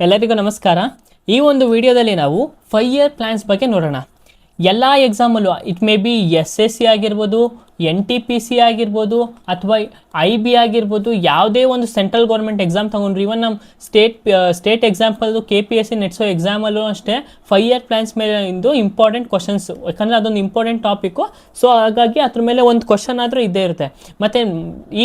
ಎಲ್ಲರಿಗೂ ನಮಸ್ಕಾರ. ಈ ಒಂದು ವಿಡಿಯೋದಲ್ಲಿ ನಾವು 5 ಇಯರ್ ಪ್ಲಾನ್ಸ್ ಬಗ್ಗೆ ನೋಡೋಣ. ಎಲ್ಲ ಎಕ್ಸಾಮಲ್ಲೂ ಇಟ್ ಮೇ ಬಿ SSC ಆಗಿರ್ಬೋದು, NTPC ಆಗಿರ್ಬೋದು, ಅಥವಾ IB ಆಗಿರ್ಬೋದು, ಯಾವುದೇ ಒಂದು ಸೆಂಟ್ರಲ್ ಗೌರ್ಮೆಂಟ್ ಎಕ್ಸಾಮ್ ತೊಗೊಂಡ್ರು, ಇವನ್ ನಮ್ಮ ಸ್ಟೇಟ್ ಎಕ್ಸಾಂಪಲ್ದು KPSC ನೆಟ್ಸೋ ಎಕ್ಸಾಮಲ್ಲೂ ಅಷ್ಟೇ 5 ಇಯರ್ ಪ್ಲಾನ್ಸ್ ಮೇಲೆ ಇಂದು ಇಂಪಾರ್ಟೆಂಟ್ ಕ್ವಶನ್ಸ್, ಯಾಕಂದರೆ ಅದೊಂದು ಇಂಪಾರ್ಟೆಂಟ್ ಟಾಪಿಕ್ಕು. ಸೊ ಹಾಗಾಗಿ ಅದ್ರ ಮೇಲೆ ಒಂದು ಕ್ವಶನ್ ಆದರೂ ಇದ್ದೇ ಇರುತ್ತೆ. ಮತ್ತು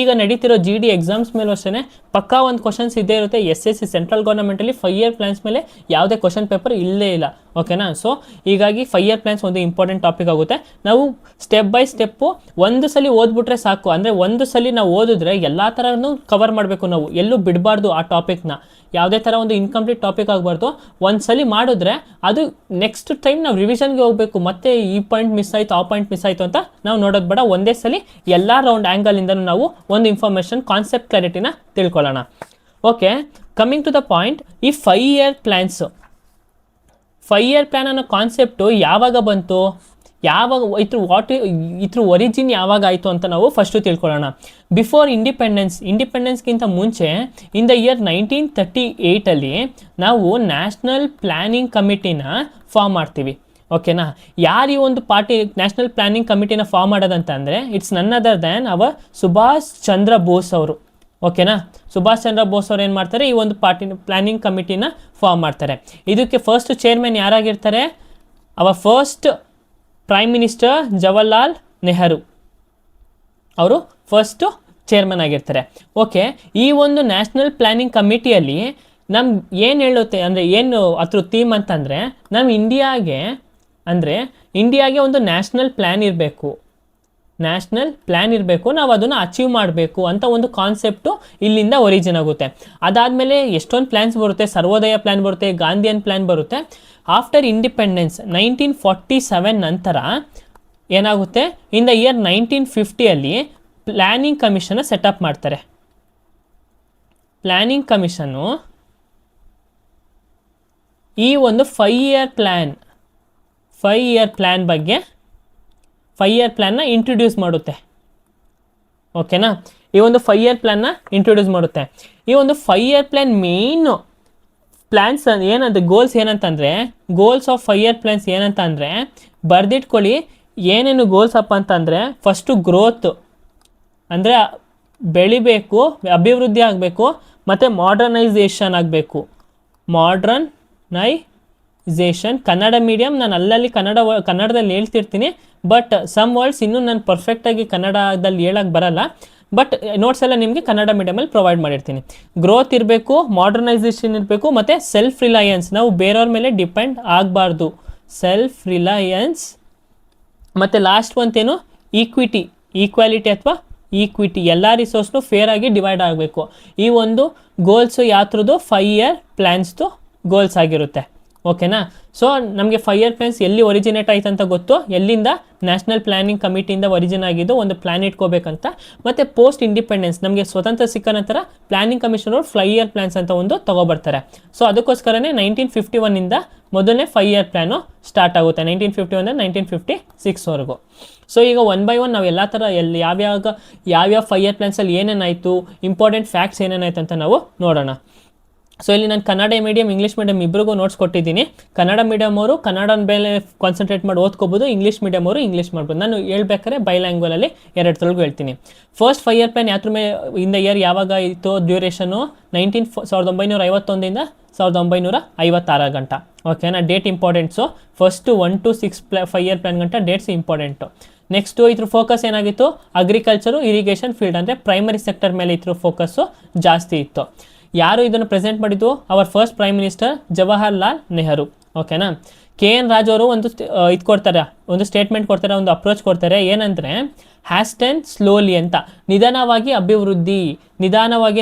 ಈಗ ನಡೀತಿರೋ GD ಎಕ್ಸಾಮ್ಸ್ ಮೇಲೂ ಅಷ್ಟೇ ಪಕ್ಕಾ ಒಂದು ಕ್ವಶನ್ಸ್ ಇದ್ದೇ ಇರುತ್ತೆ. SSC ಸೆಂಟ್ರಲ್ ಗೌರ್ಮೆಂಟಲ್ಲಿ 5 ಇಯರ್ ಪ್ಲಾನ್ಸ್ ಮೇಲೆ ಯಾವುದೇ ಕ್ವಶನ್ ಪೇಪರ್ ಇಲ್ಲೇ ಇಲ್ಲ. ಓಕೆನಾ? ಸೊ ಹೀಗಾಗಿ 5 ಇಯರ್ ಪ್ಲಾನ್ಸ್ ಒಂದು ಇಂಪಾರ್ಟೆಂಟ್ ಟಾಪಿಕ್ ಆಗುತ್ತೆ. ನಾವು ಸ್ಟೆಪ್ ಬೈ ಸ್ಟೆಪ್ಪು ಒಂದು ಸಲ ಓದ್ಬಿಟ್ರೆ ಸಾಕು. ಅಂದರೆ ಒಂದು ಸಲ ನಾವು ಓದಿದ್ರೆ ಎಲ್ಲ ಥರನೂ ಕವರ್ ಮಾಡಬೇಕು, ನಾವು ಎಲ್ಲೂ ಬಿಡಬಾರ್ದು ಆ ಟಾಪಿಕ್ನ. ಯಾವುದೇ ಥರ ಒಂದು ಇನ್ಕಂಪ್ಲೀಟ್ ಟಾಪಿಕ್ ಆಗಬಾರ್ದು. ಒಂದು ಸಲ ಮಾಡಿದ್ರೆ ಅದು ನೆಕ್ಸ್ಟ್ ಟೈಮ್ ನಾವು ರಿವಿಷನ್ಗೆ ಹೋಗಬೇಕು, ಮತ್ತೆ ಈ ಪಾಯಿಂಟ್ ಮಿಸ್ ಆಯಿತು, ಆ ಪಾಯಿಂಟ್ ಮಿಸ್ ಆಯಿತು ಅಂತ ನಾವು ನೋಡೋದು ಬೇಡ. ಒಂದೇ ಸಲ ಎಲ್ಲ ರೌಂಡ್ ಆ್ಯಂಗಲಿಂದನೂ ನಾವು ಒಂದು ಇನ್ಫಾರ್ಮೇಷನ್, ಕಾನ್ಸೆಪ್ಟ್ ಕ್ಲಾರಿಟಿನ ತಿಳ್ಕೊಳ್ಳೋಣ. Okay, coming to the point, ಈ 5 ಇಯರ್ ಪ್ಲ್ಯಾನ್ಸು, 5 ಇಯರ್ ಪ್ಲ್ಯಾನ್ ಅನ್ನೋ ಕಾನ್ಸೆಪ್ಟು ಯಾವಾಗ ಬಂತು, ಯಾವಾಗ ಇದ್ರ ಒರಿಜಿನ್ ಯಾವಾಗ ಆಯಿತು ಅಂತ ನಾವು ಫಸ್ಟು ತಿಳ್ಕೊಳ್ಳೋಣ. ಬಿಫೋರ್ ಇಂಡಿಪೆಂಡೆನ್ಸ್ಗಿಂತ ಮುಂಚೆ ಇನ್ ದ ಇಯರ್ 1938 ನಾವು ನ್ಯಾಷನಲ್ ಪ್ಲ್ಯಾನಿಂಗ್ ಕಮಿಟಿನ ಫಾರ್ಮ್ ಮಾಡ್ತೀವಿ. ಓಕೆನಾ? ಯಾರು ಈ ಒಂದು ನ್ಯಾಷನಲ್ ಪ್ಲ್ಯಾನಿಂಗ್ ಕಮಿಟಿನ ಫಾರ್ಮ್ ಮಾಡೋದಂತಂದರೆ it's none other than our Subhash Chandra Bose ಅವರು. ಓಕೆನಾ? ಸುಭಾಷ್ ಚಂದ್ರ ಬೋಸ್ ಅವ್ರು ಏನು ಮಾಡ್ತಾರೆ, ಈ ಒಂದು ಪ್ಲ್ಯಾನಿಂಗ್ ಕಮಿಟಿನ ಫಾರ್ಮ್ ಮಾಡ್ತಾರೆ. ಇದಕ್ಕೆ ಫಸ್ಟ್ ಚೇರ್ಮನ್ ಯಾರಾಗಿರ್ತಾರೆ, our first prime minister Jawaharlal Nehru ಅವರು ಫಸ್ಟು ಚೇರ್ಮನ್ ಆಗಿರ್ತಾರೆ. ಓಕೆ, ಈ ಒಂದು ನ್ಯಾಷನಲ್ ಪ್ಲ್ಯಾನಿಂಗ್ ಕಮಿಟಿಯಲ್ಲಿ ನಮ್ಗೆ ಏನು ಹೇಳುತ್ತೆ ಅಂದರೆ, ಏನು ಅದ್ರ ಥೀಮ್ ಅಂತಂದರೆ, ನಮ್ಮ ಇಂಡಿಯಾಗೆ ಒಂದು ನ್ಯಾಷನಲ್ ಪ್ಲ್ಯಾನ್ ಇರಬೇಕು, ನಾವು ಅದನ್ನು ಅಚೀವ್ ಮಾಡಬೇಕು ಅಂತ ಒಂದು ಕಾನ್ಸೆಪ್ಟು ಇಲ್ಲಿಂದ ಒರಿಜಿನ್ ಆಗುತ್ತೆ. ಅದಾದಮೇಲೆ ಎಷ್ಟೊಂದು ಪ್ಲ್ಯಾನ್ಸ್ ಬರುತ್ತೆ, ಸರ್ವೋದಯ ಪ್ಲ್ಯಾನ್ ಬರುತ್ತೆ, ಗಾಂಧಿಯನ್ ಪ್ಲ್ಯಾನ್ ಬರುತ್ತೆ. ಆಫ್ಟರ್ ಇಂಡಿಪೆಂಡೆನ್ಸ್ 1947 ನಂತರ ಏನಾಗುತ್ತೆ, ಇನ್ ದ ಇಯರ್ 1950 ಪ್ಲ್ಯಾನಿಂಗ್ ಕಮಿಷನ್ನ ಸೆಟಪ್ ಮಾಡ್ತಾರೆ. ಪ್ಲ್ಯಾನಿಂಗ್ ಕಮಿಷನ್ನು ಈ ಒಂದು 5 ಇಯರ್ ಪ್ಲ್ಯಾನ್ನ ಇಂಟ್ರೊಡ್ಯೂಸ್ ಮಾಡುತ್ತೆ. ಓಕೆನಾ? ಈ ಒಂದು 5 ಇಯರ್ ಪ್ಲ್ಯಾನ್ನ ಇಂಟ್ರೊಡ್ಯೂಸ್ ಮಾಡುತ್ತೆ. ಈ ಒಂದು 5 ಇಯರ್ ಪ್ಲ್ಯಾನ್ ಮೇಯ್ನು ಪ್ಲ್ಯಾನ್ಸ್ ಏನಂತ, ಗೋಲ್ಸ್ ಆಫ್ 5 ಇಯರ್ ಪ್ಲ್ಯಾನ್ಸ್ ಏನಂತ ಅಂದರೆ, ಬರೆದಿಟ್ಕೊಳ್ಳಿ. ಏನೇನು ಗೋಲ್ಸ್ ಅಪ್ಪ ಅಂತಂದರೆ, ಫಸ್ಟು ಗ್ರೋತ್ ಅಂದರೆ ಬೆಳಿಬೇಕು, ಅಭಿವೃದ್ಧಿ ಆಗಬೇಕು, ಮತ್ತು ಮಾಡರ್ನೈಸೇಷನ್ ಆಗಬೇಕು. ಕನ್ನಡ ಮೀಡಿಯಮ್, ನಾನು ಅಲ್ಲಲ್ಲಿ ಕನ್ನಡದಲ್ಲಿ ಹೇಳ್ತಿರ್ತೀನಿ, ಬಟ್ ಸಮ್ ವರ್ಡ್ಸ್ ಇನ್ನೂ ನಾನು ಪರ್ಫೆಕ್ಟಾಗಿ ಕನ್ನಡದಲ್ಲಿ ಹೇಳಕ್ಕೆ ಬರಲ್ಲ, ಬಟ್ ನೋಟ್ಸ್ ಎಲ್ಲ ನಿಮಗೆ ಕನ್ನಡ ಮೀಡಿಯಮಲ್ಲಿ ಪ್ರೊವೈಡ್ ಮಾಡಿರ್ತೀನಿ. ಗ್ರೋತ್ ಇರಬೇಕು, ಮಾಡರ್ನೈಸೇಷನ್ ಇರಬೇಕು, ಮತ್ತು ಸೆಲ್ಫ್ ರಿಲಯನ್ಸ್, ನಾವು ಬೇರೆಯವ್ರ ಮೇಲೆ ಡಿಪೆಂಡ್ ಆಗಬಾರ್ದು, ಸೆಲ್ಫ್ ರಿಲಯನ್ಸ್. ಮತ್ತು ಲಾಸ್ಟ್ ಒಂತೇನು, ಈಕ್ವಾಲಿಟಿ ಅಥವಾ ಈಕ್ವಿಟಿ, ಎಲ್ಲ ರಿಸೋರ್ಸ್ನು ಫೇರ್ ಆಗಿ ಡಿವೈಡ್ ಆಗಬೇಕು. ಈ ಒಂದು ಗೋಲ್ಸು ಯಾತ್ರದ್ದು 5 ಇಯರ್ ಪ್ಲ್ಯಾನ್ಸ್ದು ಗೋಲ್ಸ್ ಆಗಿರುತ್ತೆ. ಓಕೆನಾ? ಸೊ ನಮಗೆ 5 ಇಯರ್ ಪ್ಲ್ಯಾನ್ಸ್ ಎಲ್ಲಿ ಒರಿಜಿನೇಟ್ ಆಯ್ತು ಅಂತ ಗೊತ್ತು, ಎಲ್ಲಿಂದ ನ್ಯಾಷನಲ್ ಪ್ಲ್ಯಾನಿಂಗ್ ಕಮಿಟಿಯಿಂದ ಒರಿಜಿನ್ ಆಗಿದ್ದು, ಒಂದು ಪ್ಲ್ಯಾನ್ ಇಟ್ಕೋಬೇಕಂತ. ಮತ್ತು ಪೋಸ್ಟ್ ಇಂಡಿಪೆಂಡೆನ್ಸ್, ನಮಗೆ ಸ್ವತಂತ್ರ ಸಿಕ್ಕ ನಂತರ ಪ್ಲ್ಯಾನಿಂಗ್ ಕಮಿಷನ್ ಅವರು 5 ಇಯರ್ ಪ್ಲ್ಯಾನ್ಸ್ ಅಂತ ಒಂದು ತೊಗೊಬರ್ತಾರೆ. ಸೊ ಅದಕ್ಕೋಸ್ಕರನೇ 1951 ಮೊದಲನೇ 5 ಇಯರ್ ಪ್ಲ್ಯಾನು ಸ್ಟಾರ್ಟ್ ಆಗುತ್ತೆ, 1951 1956ವರೆಗೂ. ಸೊ ಈಗ ಒನ್ ಬೈ ಒನ್ ನಾವು ಎಲ್ಲ ಥರ ಯಾವ್ಯಾವ 5 ಇಯರ್ ಪ್ಲ್ಯಾನ್ಸಲ್ಲಿ ಏನೇನಾಯಿತು, ಇಂಪಾರ್ಟೆಂಟ್ ಫ್ಯಾಕ್ಟ್ಸ್ ಏನೇನಾಯ್ತು ಅಂತ ನಾವು ನೋಡೋಣ. ಸೊ ಇಲ್ಲಿ ನಾನು ಕನ್ನಡ ಮೀಡಿಯಮ್, ಇಂಗ್ಲೀಷ್ ಮೀಡಿಯಮ್ ಇಬ್ಬರಿಗೂ ನೋಟ್ಸ್ ಕೊಟ್ಟಿದ್ದೀನಿ. ಕನ್ನಡ ಮೀಡಿಯಮ್ ಅವರು ಕನ್ನಡನ ಮೇಲೆ ಕಾನ್ಸಂಟ್ರೇಟ್ ಮಾಡಿ ಓದ್ಕೋಬೋದು, ಇಂಗ್ಲೀಷ್ ಮೀಡಿಯಮ್ ಅವರು ಇಂಗ್ಲೀಷ್ ಮಾಡ್ಬೋದು. ನಾನು ಹೇಳ್ಬೇಕಾದ್ರೆ ಬೈಲ್ಯಾಂಗ್ವಲಲ್ಲಿ 2 ಥರಗೂ ಹೇಳ್ತೀನಿ. ಫಸ್ಟ್ 5 ಇಯರ್ ಪ್ಲ್ಯಾನ್ ಯಾತ್ರ ಮೇಲೆ ಇಂದ ಇಯರ್ ಯಾವಾಗ ಇತ್ತು, ಡ್ಯೂರೇಷನು 1951 1956 ಗಂಟ. ಓಕೆನಾ? Date importants, first 1 to 6 5 year plan ಗಂಟ ಡೇಟ್ಸ್ ಇಂಪಾರ್ಟೆಂಟು. ನೆಕ್ಸ್ಟು ಇದ್ರ ಫೋಕಸ್ ಏನಾಗಿತ್ತು, ಅಗ್ರಿಕಲ್ಚರು, ಇರಿಗೇಷನ್ ಫೀಲ್ಡ್, ಅಂದರೆ ಪ್ರೈಮರಿ ಸೆಕ್ಟರ್ ಮೇಲೆ ಇದ್ರ ಫೋಕಸ್ಸು ಜಾಸ್ತಿ ಇತ್ತು. ಯಾರು ಇದನ್ನು ಪ್ರೆಸೆಂಟ್ ಮಾಡಿದ್ದು, our first prime minister Jawaharlal Nehru. ಓಕೆನಾ? KN ರಾಜ್ ಅವರು ಒಂದು ಸ್ಟೇಟ್ಮೆಂಟ್ ಕೊಡ್ತಾರೆ, ಒಂದು ಅಪ್ರೋಚ್ ಕೊಡ್ತಾರೆ. ಏನಂದರೆ, ಹ್ಯಾಸ್ಟನ್ ಸ್ಲೋಲಿ ಅಂತ, ನಿಧಾನವಾಗಿ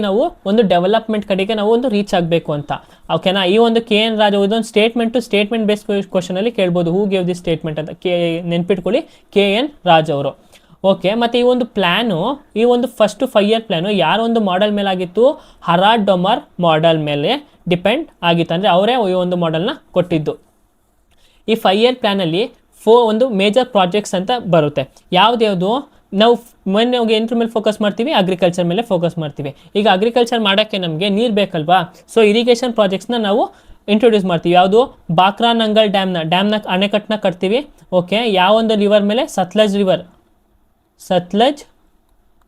ನಾವು ಒಂದು ಡೆವಲಪ್ಮೆಂಟ್ ಕಡೆಗೆ ನಾವು ಒಂದು ರೀಚ್ ಆಗಬೇಕು ಅಂತ. ಓಕೆನಾ? ಈ ಒಂದು KN ರಾಜ್ ಇದೊಂದು ಸ್ಟೇಟ್ಮೆಂಟ್ ಬೇಸ್ ಕ್ವಶನಲ್ಲಿ ಕೇಳ್ಬೋದು, ಹೂ ಗೇವ್ ದಿಸ್ ಸ್ಟೇಟ್ಮೆಂಟ್ ಅಂತ. ನೆನ್ಪಿಟ್ಕೊಳ್ಳಿ, KN ರಾಜ್ ಅವರು. ಓಕೆ, ಮತ್ತು ಈ ಒಂದು ಪ್ಲ್ಯಾನು, ಈ ಒಂದು ಫಸ್ಟು 5 ಇಯರ್ ಪ್ಲ್ಯಾನು ಯಾರ ಒಂದು ಮಾಡೆಲ್ ಮೇಲೆ ಆಗಿತ್ತು, ಹರಾಡ್ ಡೊಮರ್ ಮಾಡೆಲ್ ಮೇಲೆ ಡಿಪೆಂಡ್ ಆಗಿತ್ತು. ಅಂದರೆ ಅವರೇ ಈ ಒಂದು ಮಾಡೆಲ್ನ ಕೊಟ್ಟಿದ್ದು. ಈ 5 ಇಯರ್ ಪ್ಲ್ಯಾನಲ್ಲಿ ಒಂದು ಮೇಜರ್ ಪ್ರಾಜೆಕ್ಟ್ಸ್ ಅಂತ ಬರುತ್ತೆ. ಯಾವ್ದು ನಾವು ಮೊನ್ನೆ ಏನರ ಮೇಲೆ ಫೋಕಸ್ ಮಾಡ್ತೀವಿ, ಅಗ್ರಿಕಲ್ಚರ್ ಮೇಲೆ ಫೋಕಸ್ ಮಾಡ್ತೀವಿ. ಈಗ ಅಗ್ರಿಕಲ್ಚರ್ ಮಾಡೋಕ್ಕೆ ನಮಗೆ ನೀರು ಬೇಕಲ್ವಾ, ಸೊ ಇರಿಗೇಷನ್ ಪ್ರಾಜೆಕ್ಟ್ಸ್ನ ನಾವು ಇಂಟ್ರೊಡ್ಯೂಸ್ ಮಾಡ್ತೀವಿ. ಯಾವುದು ಬಾಕ್ರಾ ನಂಗಲ್ ಡ್ಯಾಮ್ನ ಅಣೆಕಟ್ಟನ್ನ ಕಟ್ತೀವಿ. ಓಕೆ, ಯಾವೊಂದು ರಿವರ್ ಮೇಲೆ? ಸತ್ಲಜ್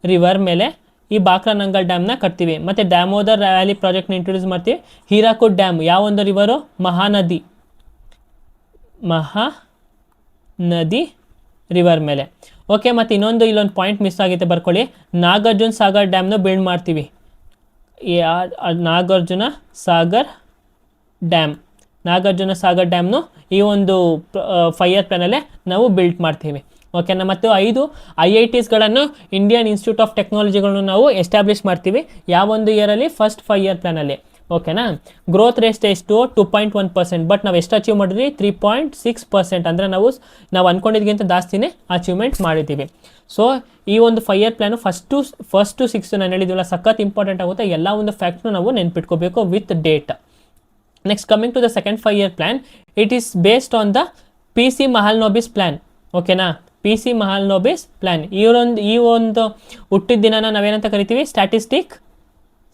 ರಿವರ್ ಮೇಲೆ ಈ ಬಾಕ್ರಾ ನಂಗಲ್ ಡ್ಯಾಮ್ನ ಕಟ್ತೀವಿ. ಮತ್ತು ಡ್ಯಾಮೋದರ್ ವ್ಯಾಲಿ ಪ್ರಾಜೆಕ್ಟ್ನ ಇಂಟ್ರೊಡ್ಯೂಸ್ ಮಾಡ್ತೀವಿ. ಹೀರಾಕುಡ್ ಡ್ಯಾಮ್ ಯಾವೊಂದು ರಿವರು? ಮಹಾನದಿ ರಿವರ್ ಮೇಲೆ. ಓಕೆ, ಮತ್ತು ಇಲ್ಲೊಂದು ಪಾಯಿಂಟ್ ಮಿಸ್ ಆಗಿದೆ, ಬರ್ಕೊಳ್ಳಿ. ನಾಗಾರ್ಜುನ ಸಾಗರ್ ಡ್ಯಾಮ್ನ ಬಿಲ್ಡ್ ಮಾಡ್ತೀವಿ. ನಾಗಾರ್ಜುನ ಸಾಗರ್ ಡ್ಯಾಮ್ನು ಈ ಒಂದು 5 ಇಯರ್ ಪ್ಲಾನಲ್ಲೇ ನಾವು ಬಿಲ್ಡ್ ಮಾಡ್ತೀವಿ. ಓಕೆನಾ. ಮತ್ತು 5 IITsಗಳನ್ನು ಇಂಡಿಯನ್ ಇನ್ಸ್ಟಿಟ್ಯೂಟ್ ಆಫ್ ಟೆಕ್ನಾಲಜಿಗಳನ್ನು ನಾವು ಎಸ್ಟಾಬ್ಲಿಷ್ ಮಾಡ್ತೀವಿ. ಯಾವೊಂದು ಇಯರಲ್ಲಿ? First 5 year ಪ್ಲಾನಲ್ಲಿ. ಓಕೆನಾ. ಗ್ರೋತ್ ರೇಟ್ ಎಷ್ಟು? 2.1%. ಬಟ್ ನಾವು ಎಷ್ಟು ಅಚೀವ್ ಮಾಡಿದ್ವಿ? 3.6%. ಅಂದರೆ ನಾವು ಅಂದ್ಕೊಂಡಿದ್ಗಿಂತ ಜಾಸ್ತಿನೇ ಅಚೀವ್ಮೆಂಟ್ ಮಾಡಿದ್ದೀವಿ. ಸೊ ಈ ಒಂದು 5 ಇಯರ್ ಪ್ಲಾನು ಫಸ್ಟ್ 6 ನಾನು ಹೇಳಿದ್ವಲ್ಲ, ಸಖತ್ ಇಂಪಾರ್ಟೆಂಟ್ ಆಗುತ್ತೆ. ಎಲ್ಲ ಒಂದು ಫ್ಯಾಕ್ಟ್ನು ನಾವು ನೆನ್ಪಿಟ್ಕೋಬೇಕು with date. Next, coming to the second 5 year plan, it is based on the PC Mahalanobis plan. ಓಕೆನಾ. PC Mahalanobis plan. ಈ ಒಂದು ಹುಟ್ಟಿದ ದಿನನ ನಾವೇನಂತ ಕರಿತೀವಿ?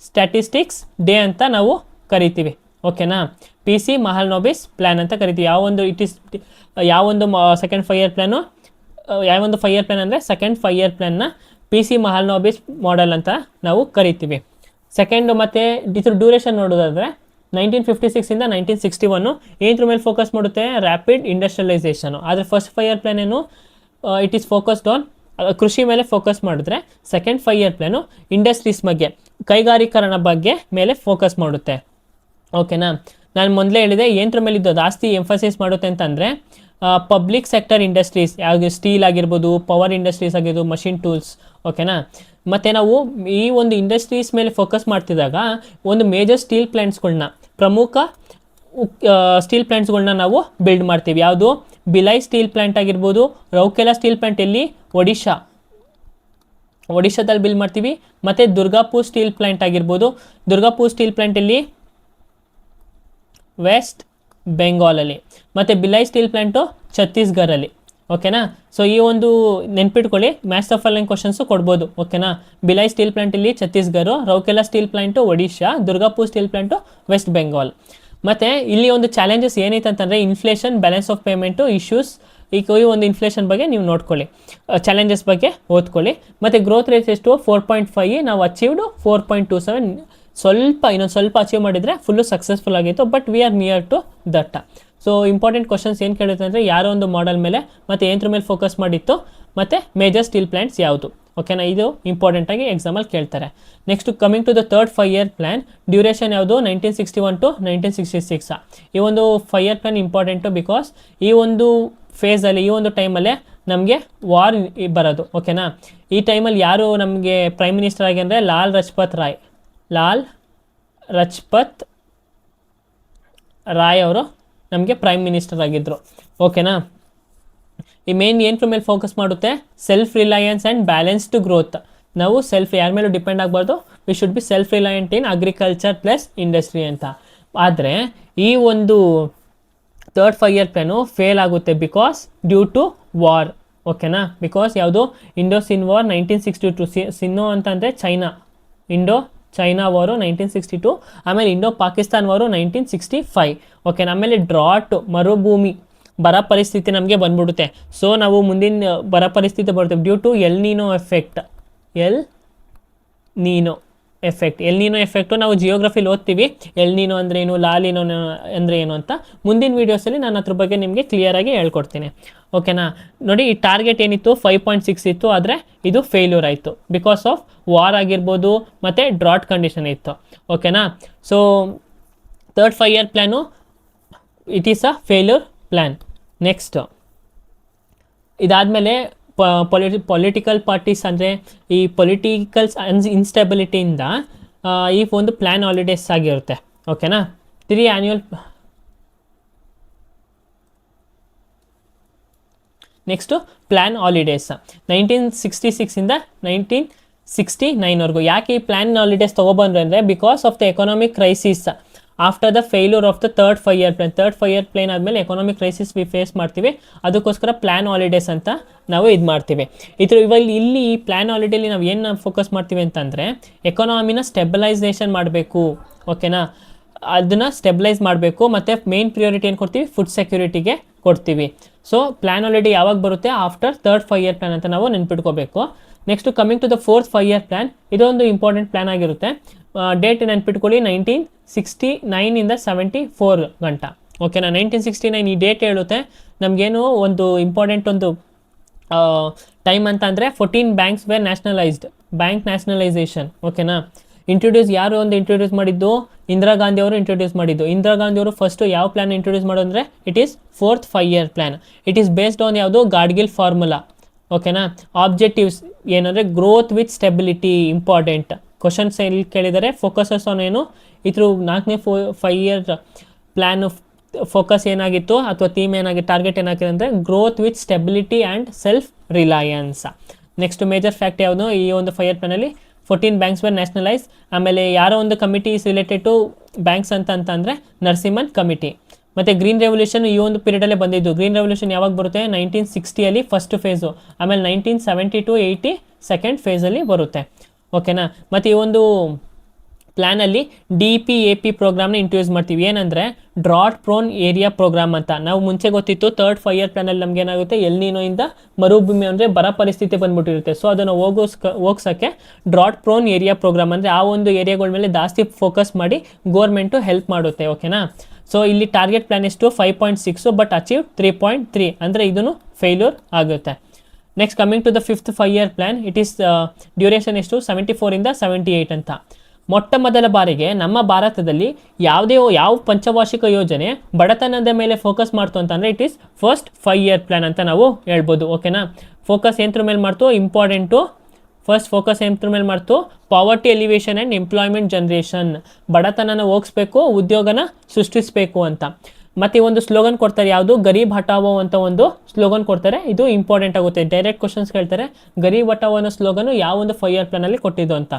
ಸ್ಟ್ಯಾಟಿಸ್ಟಿಕ್ಸ್ ಡೇ ಅಂತ ನಾವು ಕರಿತೀವಿ. ಓಕೆನಾ. PC ಮಹಲ್ನೋಬಿಸ್ ಪ್ಲಾನ್ ಅಂತ ಕರಿತೀವಿ. ಯಾವೊಂದು ಸೆಕೆಂಡ್ 5 ಇಯರ್ ಪ್ಲಾನು, ಯಾವೊಂದು 5 ಇಯರ್ ಪ್ಲಾನ್ ಅಂದರೆ ಸೆಕೆಂಡ್ 5 ಇಯರ್ ಪ್ಲಾನ್ನ PC ಮಹಲ್ನೋಬಿಸ್ ಮಾಡೆಲ್ ಅಂತ ನಾವು ಕರಿತೀವಿ. ಸೆಕೆಂಡು ಮತ್ತು ಇದ್ರ ಡ್ಯೂರೇಷನ್ ನೋಡೋದಾದರೆ 1956 1961 ಏನದ್ರ ಮೇಲೆ ಫೋಕಸ್ ಮಾಡುತ್ತೆ? ರ್ಯಾಪಿಡ್ ಇಂಡಸ್ಟ್ರಿಯಲೈಸೇಷನು. ಆದರೆ ಫಸ್ಟ್ 5 ಇಯರ್ ಪ್ಲಾನ್ ಏನು? ಇಟ್ ಈಸ್ ಫೋಕಸ್ಡ್ ಆನ್ ಕೃಷಿ ಮೇಲೆ ಫೋಕಸ್ ಮಾಡಿದ್ರೆ, ಸೆಕೆಂಡ್ 5 ಇಯರ್ ಪ್ಲಾನು ಇಂಡಸ್ಟ್ರೀಸ್ ಬಗ್ಗೆ, ಕೈಗಾರೀಕರಣ ಬಗ್ಗೆ ಮೇಲೆ ಫೋಕಸ್ ಮಾಡುತ್ತೆ. ಓಕೆನಾ. ನಾನು ಮೊದಲೇ ಹೇಳಿದೆ ಏನದ್ರ ಮೇಲೆ ಇದು ಜಾಸ್ತಿ ಎಂಫಸಿಸ್ ಮಾಡುತ್ತೆ ಅಂತಂದರೆ ಪಬ್ಲಿಕ್ ಸೆಕ್ಟರ್ ಇಂಡಸ್ಟ್ರೀಸ್, ಯಾವುದು ಸ್ಟೀಲ್ ಆಗಿರ್ಬೋದು, ಪವರ್ ಇಂಡಸ್ಟ್ರೀಸ್ ಆಗಿರ್ಬೋದು, ಮಷಿನ್ ಟೂಲ್ಸ್. ಓಕೆನಾ. ಮತ್ತು ನಾವು ಈ ಒಂದು ಇಂಡಸ್ಟ್ರೀಸ್ ಮೇಲೆ ಫೋಕಸ್ ಮಾಡ್ತಿದ್ದಾಗ ಒಂದು ಮೇಜರ್ ಸ್ಟೀಲ್ ಪ್ಲ್ಯಾಂಟ್ಸ್ಗಳನ್ನ, ಪ್ರಮುಖ ಸ್ಟೀಲ್ ಪ್ಲ್ಯಾಂಟ್ಸ್ಗಳನ್ನ ನಾವು ಬಿಲ್ಡ್ ಮಾಡ್ತೀವಿ. ಯಾವುದು? ಬಿಲೈ ಸ್ಟೀಲ್ ಪ್ಲ್ಯಾಂಟ್ ಆಗಿರ್ಬೋದು, ರೌರ್ಕೆಲಾ ಸ್ಟೀಲ್ ಪ್ಲ್ಯಾಂಟ್ ಎಲ್ಲಿ? ಒಡಿಶಾದಲ್ಲಿ ಬಿಲ್ಡ್ ಮಾಡ್ತೀವಿ. ಮತ್ತು ದುರ್ಗಾಪುರ್ ಸ್ಟೀಲ್ ಪ್ಲ್ಯಾಂಟ್ ಆಗಿರ್ಬೋದು, ದುರ್ಗಾಪುರ್ ಸ್ಟೀಲ್ ಪ್ಲ್ಯಾಂಟ್ ಎಲ್ಲಿ? ವೆಸ್ಟ್ ಬೆಂಗಾಲಲ್ಲಿ. ಮತ್ತು ಬಿಲೈ ಸ್ಟೀಲ್ ಪ್ಲ್ಯಾಂಟು ಛತ್ತೀಸ್ಗಢಲ್ಲಿ. ಓಕೆನಾ. ಸೊ ಈ ಒಂದು ನೆನ್ಪಿಟ್ಕೊಳ್ಳಿ, ಮ್ಯಾಥ್ಸ್ ಆಫ್ ಫಾಲೋಯಿಂಗ್ ಕ್ವಶನ್ಸು ಕೊಡ್ಬೋದು. ಓಕೆನಾ. ಬಿಲೈ ಸ್ಟೀಲ್ ಪ್ಲ್ಯಾಂಟ್ ಇಲ್ಲಿ Chhattisgarh, Rourkela steel plant Odisha, Durgapur steel plant West Bengal. ಮತ್ತು ಇಲ್ಲಿ ಒಂದು ಚಾಲೆಂಜಸ್ ಏನೈತೆ ಅಂತಂದರೆ inflation, balance of payment issues. ಈ ಒಂದು ಇನ್ಫ್ಲೇಷನ್ ಬಗ್ಗೆ ನೀವು ನೋಡ್ಕೊಳ್ಳಿ, ಚಾಲೆಂಜಸ್ ಬಗ್ಗೆ ಓದ್ಕೊಳ್ಳಿ. ಮತ್ತು ಗ್ರೋತ್ ರೇಟ್ ಎಷ್ಟು? 4.5. ನಾವು ಅಚೀವ್ಡು 4.27. ಇನ್ನೊಂದು ಸ್ವಲ್ಪ ಅಚೀವ್ ಮಾಡಿದರೆ ಫುಲ್ಲು ಸಕ್ಸಸ್ಫುಲ್ ಆಗಿತ್ತು. But we are near to that. So important questions ಏನು ಕೇಳುತ್ತೆ ಅಂದರೆ ಯಾರೋ ಒಂದು ಮಾಡೆಲ್ ಮೇಲೆ ಮತ್ತು ಏನದ್ರ ಮೇಲೆ ಫೋಕಸ್ ಮಾಡಿತ್ತು, ಮತ್ತು ಮೇಜರ್ ಸ್ಟೀಲ್ ಪ್ಲ್ಯಾಂಟ್ಸ್ ಯಾವುದು. ಓಕೆನಾ. ಇದು ಇಂಪಾರ್ಟೆಂಟಾಗಿ ಎಕ್ಸಾಮಲ್ಲಿ ಕೇಳ್ತಾರೆ. Next, coming to the third 5 year plan, duration ಯಾವುದು? 1961 to 1966. ಈ ಒಂದು 5 ಇಯರ್ ಪ್ಲ್ಯಾನ್ ಇಂಪಾರ್ಟೆಂಟು ಬಿಕಾಸ್ ಈ ಒಂದು ಫೇಸಲ್ಲಿ, ಈ ಒಂದು ಟೈಮಲ್ಲೇ ನಮಗೆ ವಾರ್ ಬರೋದು. ಓಕೆನಾ. ಈ ಟೈಮಲ್ಲಿ ಯಾರು ನಮಗೆ ಪ್ರೈಮ್ ಮಿನಿಸ್ಟರ್ ಆಗಿ ಅಂದರೆ ಲಾಲ್ ಲಜಪತ್ ರಾಯ್ ಅವರು ನಮಗೆ ಪ್ರೈಮ್ ಮಿನಿಸ್ಟರ್ ಆಗಿದ್ದರು. ಓಕೆನಾ. ಈ ಮೇನ್ ಏನರ ಮೇಲೆ ಫೋಕಸ್ ಮಾಡುತ್ತೆ? Self Reliance and balanced growth. ನಾವು ಯಾರ ಮೇಲೂ ಡಿಪೆಂಡ್ ಆಗಬಾರ್ದು. V should B self ರಿಲಯಂಟ್ in agriculture plus industry ಅಂತ. ಆದರೆ ಈ ಒಂದು ಥರ್ಡ್ 5 ಇಯರ್ ಪ್ಲಾನು ಫೇಲ್ ಆಗುತ್ತೆ ಬಿಕಾಸ್ ಡ್ಯೂ ಟು ವಾರ್. ಓಕೆನಾ. ಬಿಕಾಸ್ ಯಾವುದು? ಇಂಡೋಸಿನ್ ವಾರ್ 1962. ಸಿನ್ನೋ ಅಂತಂದರೆ ಚೈನಾ ವಾರು 1962. ಆಮೇಲೆ ಇಂಡೋ ಪಾಕಿಸ್ತಾನ್ ವಾರು 1965. ಓಕೆ. ಆಮೇಲೆ ಡ್ರಾಟ್, ಮರುಭೂಮಿ, ಬರ ಪರಿಸ್ಥಿತಿ ನಮಗೆ ಬಂದ್ಬಿಡುತ್ತೆ. ಸೊ ನಾವು ಮುಂದಿನ ಬರ ಪರಿಸ್ಥಿತಿ ಬರ್ತೇವೆ ಡ್ಯೂ ಟು ಎಲ್ ನೀನೋ ಎಫೆಕ್ಟು ನಾವು ಜಿಯೋಗ್ರಫಿಲಿ ಓದ್ತೀವಿ. ಎಲ್ ನೀನೋ ಅಂದರೆ ಏನು, ಲಾಲಿನೋ ಅಂದರೆ ಏನು ಅಂತ. ಮುಂದಿನ ವೀಡಿಯೋಸಲ್ಲಿ ನಾನು ಅದ್ರ ಬಗ್ಗೆ ನಿಮಗೆ ಕ್ಲಿಯರಾಗಿ ಹೇಳ್ಕೊಡ್ತೀನಿ. ಓಕೆನಾ. ನೋಡಿ, ಈ ಟಾರ್ಗೆಟ್ ಏನಿತ್ತು 5.6 ಇತ್ತು, ಆದರೆ ಇದು ಫೇಲ್ಯೂರ್ ಆಯಿತು ಬಿಕಾಸ್ ಆಫ್ ವಾರ್ ಆಗಿರ್ಬೋದು ಮತ್ತು ಡ್ರಾಟ್ ಕಂಡೀಷನ್ ಇತ್ತು. ಓಕೆನಾ. So third 5 year plan it is a failure plan. Next, ಇದಾದಮೇಲೆ ಪೊಲಿಟಿಕಲ್ ಪಾರ್ಟೀಸ್ ಅಂದರೆ ಈ ಪೊಲಿಟಿಕಲ್ ಇನ್ಸ್ಟೆಬಿಲಿಟಿಯಿಂದ ಈ ಒಂದು ಪ್ಲ್ಯಾನ್ ಹಾಲಿಡೇಸ್ ಆಗಿರುತ್ತೆ. ಓಕೆನಾ. 3 ಆ್ಯನ್ಯುವಲ್. Next plan holidays 1966 1969ವರೆಗೂ. ಯಾಕೆ ಈ ಪ್ಲ್ಯಾನ್ ಹಾಲಿಡೇಸ್ ತೊಗೊಬಂದ್ರು ಅಂದರೆ because of the economic crisis. After the failure of the third 5 year plan. Third 5 year plan ಆದಮೇಲೆ ಎಕನಾಮಿಕ್ ಕ್ರೈಸಿಸ್ ಫೇಸ್ ಮಾಡ್ತೀವಿ, ಅದಕ್ಕೋಸ್ಕರ ಪ್ಲಾನ್ ಹಾಲಿಡೇಸ್ ಅಂತ ನಾವು ಇದು ಮಾಡ್ತೀವಿ. ಇವಾಗ ಇಲ್ಲಿ ಈ ಪ್ಲಾನ್ ಹಾಲಿಡೇಲಿ ನಾವು ಏನು ಫೋಕಸ್ ಮಾಡ್ತೀವಿ ಅಂತಂದರೆ ಎಕಾನಮಿನ ಸ್ಟೆಬಿಲೈಸೇಷನ್ ಮಾಡಬೇಕು, ಓಕೆನಾ, ಅದನ್ನು ಸ್ಟೆಬಿಲೈಸ್ ಮಾಡಬೇಕು. ಮತ್ತು ಮೇನ್ ಪ್ರಿಯಾರಿಟಿ ಏನು ಕೊಡ್ತೀವಿ, ಫುಡ್ ಸೆಕ್ಯೂರಿಟಿಗೆ ಕೊಡ್ತೀವಿ. ಸೊ ಪ್ಲಾನ್ ಆಲ್ರೆಡಿ ಯಾವಾಗ ಬರುತ್ತೆ, ಆಫ್ಟರ್ ಥರ್ಡ್ 5 ಇಯರ್ ಪ್ಲಾನ್ ಅಂತ ನಾವು ನೆನ್ಪಿಟ್ಕೋಬೇಕು. Next coming to the fourth 5 year plan, ಇದೊಂದು ಇಂಪಾರ್ಟೆಂಟ್ ಪ್ಲಾನ್ ಆಗಿರುತ್ತೆ. ಡೇಟ್ ನೆನ್ಪಿಟ್ಕೊಳ್ಳಿ, 1969 74 ಗಂಟ, ಓಕೆನಾ. 1969 ಈ ಡೇಟ್ ಹೇಳುತ್ತೆ ನಮಗೇನು ಒಂದು ಇಂಪಾರ್ಟೆಂಟ್ ಒಂದು ಟೈಮ್ ಅಂತ ಅಂದರೆ 14 banks were nationalised, bank nationalisation, ಓಕೆನಾ. ಯಾರು ಒಂದು ಇಂಟ್ರೊಡ್ಯೂಸ್ ಮಾಡಿದ್ದು, ಇಂದಿರಾ ಗಾಂಧಿ ಅವರು ಇಂಟ್ರೊಡ್ಯೂಸ್ ಮಾಡಿದ್ದು. ಇಂದಿರಾ ಗಾಂಧಿ ಅವರು ಫಸ್ಟು ಯಾವ ಪ್ಲಾನ್ ಇಂಟ್ರೊಡ್ಯೂಸ್ ಮಾಡೋದು ಅಂದರೆ it is fourth 5 year plan. It is based on ಯಾವುದು, ಗಾಡ್ಗಿಲ್ ಫಾರ್ಮುಲಾ, ಓಕೆನಾ. ಆಬ್ಜೆಕ್ಟಿವ್ಸ್ ಏನಂದರೆ growth with stability, important questions ಎಲ್ಲಿ ಕೇಳಿದರೆ ಫೋಕಸಸ್ ಆನ್ ಏನು, ಇದ್ರ 4ನೇ 5 ಇಯರ್ ಪ್ಲ್ಯಾನ್ ಫೋಕಸ್ ಏನಾಗಿತ್ತು ಅಥವಾ ಥೀಮ್ ಏನಾಗಿತ್ತು, ಟಾರ್ಗೆಟ್ ಏನಾಗಿದೆ ಅಂದರೆ growth with stability and self reliance. Next major fact ಯಾವುದು, ಈ ಒಂದು 5 ಇಯರ್ ಪ್ಲಾನಲ್ಲಿ 14 ಬ್ಯಾಂಕ್ಸ್ ವೇರ್ ನ್ಯಾಷನಲೈಸ್. ಆಮೇಲೆ ಯಾರೋ ಒಂದು committee is related to banks ಅಂತಂದರೆ ನರಸಿಂಹನ್ ಕಮಿಟಿ. ಮತ್ತು ಗ್ರೀನ್ ರೆವಲ್ಯೂಷನ್ ಈ ಒಂದು ಪೀರಿಯಡಲ್ಲೇ ಬಂದಿದ್ದು. ಗ್ರೀನ್ ರೆವಲ್ಯೂಷನ್ ಯಾವಾಗ ಬರುತ್ತೆ, 1960 ಫಸ್ಟ್ ಫೇಸು, ಆಮೇಲೆ 1970 to 80 ಸೆಕೆಂಡ್ ಫೇಸಲ್ಲಿ ಬರುತ್ತೆ, ಓಕೆನಾ. ಮತ್ತು ಈ ಒಂದು ಪ್ಲ್ಯಾನಲ್ಲಿ DPAP ಪ್ರೋಗ್ರಾಮ್ನ ಇಂಟ್ರೊಡ್ಯೂಸ್ ಮಾಡ್ತೀವಿ. ಏನಂದರೆ ಡ್ರಾಟ್ ಪ್ರೋನ್ ಏರಿಯಾ ಪ್ರೋಗ್ರಾಮ್ ಅಂತ. ನಾವು ಮುಂಚೆ ಗೊತ್ತಿತ್ತು ಥರ್ಡ್ 5 ಇಯರ್ ಪ್ಲ್ಯಾನಲ್ಲಿ ನಮ್ಗೆ ಏನಾಗುತ್ತೆ, ಎಲ್ ನೀನೋಯಿಂದ ಮರುಭೂಮಿ ಅಂದರೆ ಬರ ಪರಿಸ್ಥಿತಿ ಬಂದ್ಬಿಟ್ಟಿರುತ್ತೆ. ಸೊ ಅದನ್ನು ಹೋಗ್ಸೋಕ್ಕೆ ಡ್ರಾಟ್ ಪ್ರೋನ್ ಏರಿಯಾ ಪ್ರೋಗ್ರಾಮ್ ಅಂದರೆ ಆ ಒಂದು ಏರಿಯಾಗಳ ಮೇಲೆ ಜಾಸ್ತಿ ಫೋಕಸ್ ಮಾಡಿ ಗೋರ್ಮೆಂಟು ಹೆಲ್ಪ್ ಮಾಡುತ್ತೆ, ಓಕೆನಾ. ಸೊ ಇಲ್ಲಿ ಟಾರ್ಗೆಟ್ ಪ್ಲಾನ್ ಎಷ್ಟು 5.6 ಬಟ್ ಅಚೀವ್ 3.3, ಅಂದರೆ ಇದನ್ನು ಫೇಲ್ಯೂರ್ ಆಗುತ್ತೆ. Next coming to the fifth 5 year plan, it is duration ಎಷ್ಟು 74 to 78 ಅಂತ. ಮೊಟ್ಟ ಮೊದಲ ಬಾರಿಗೆ ನಮ್ಮ ಭಾರತದಲ್ಲಿ ಯಾವ ಪಂಚವಾರ್ಷಿಕ ಯೋಜನೆ ಬಡತನದ ಮೇಲೆ ಫೋಕಸ್ ಮಾಡ್ತು ಅಂತಂದರೆ it is first 5 year plan ಅಂತ ನಾವು ಹೇಳ್ಬೋದು, ಓಕೆನಾ. ಫೋಕಸ್ ಎಂತ್ರ ಮೇಲೆ ಮಾಡ್ತು, ಇಂಪಾರ್ಟೆಂಟು. ಫಸ್ಟ್ ಫೋಕಸ್ ಎಂತ್ರ ಮೇಲೆ ಮಾಡ್ತು, poverty alleviation and employment generation, ಬಡತನನ ಹೋಗಿಸ್ಬೇಕು, ಉದ್ಯೋಗನ ಸೃಷ್ಟಿಸಬೇಕು ಅಂತ. ಮತ್ತು ಈ ಒಂದು ಸ್ಲೋಗನ್ ಕೊಡ್ತಾರೆ, ಯಾವುದು, ಗರೀಬ್ ಹಟಾವೋ ಅಂತ ಒಂದು ಸ್ಲೋಗನ್ ಕೊಡ್ತಾರೆ. ಇದು ಇಂಪಾರ್ಟೆಂಟ್ ಆಗುತ್ತೆ, ಡೈರೆಕ್ಟ್ ಕ್ವಶನ್ಸ್ ಕೇಳ್ತಾರೆ. ಗರೀಬ್ ಹಟಾವೋ ಅನ್ನೋ ಸ್ಲೋಗನು ಯಾವ ಒಂದು 5 ಇಯರ್ ಪ್ಲಾನಲ್ಲಿ ಕೊಟ್ಟಿದ್ದು ಅಂತ,